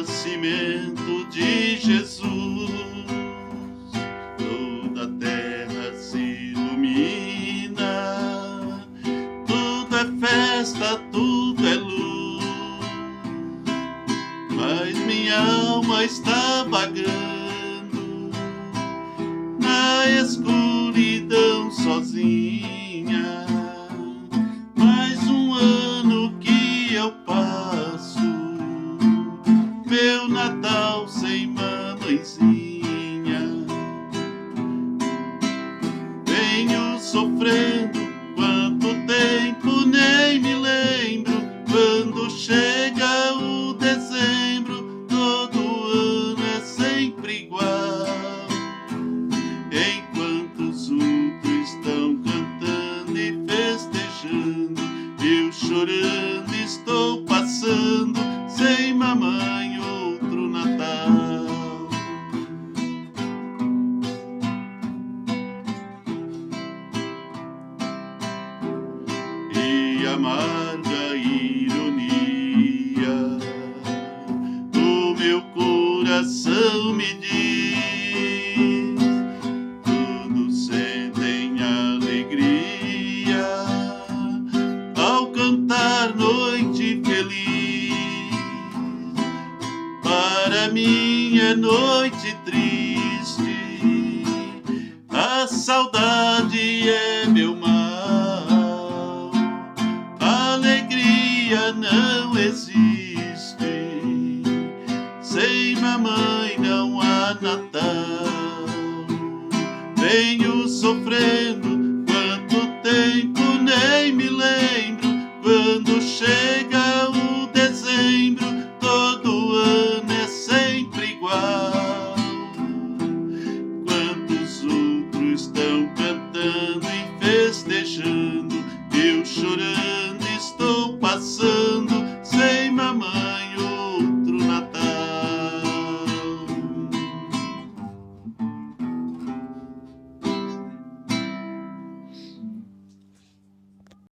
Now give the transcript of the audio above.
nascimento de Jesus, toda a terra se ilumina, tudo é festa, tudo é luz, mas minha alma está vagando na escuridão sozinha. Mais um ano que eu passo, meu Natal sem mamãezinha. Venho sofrendo quanto tempo, nem me lembro. Quando chega o dezembro, todo ano é sempre igual. Enquanto os outros estão cantando e festejando, eu chorando estou passando sem mamãe outro Natal. E amarga ironia do meu coração me diz: todos sentem alegria ao cantar Noite Feliz. Para mim é noite triste, a saudade é meu mal. A alegria não existe, sem mamãe não há Natal. Venho sofrendo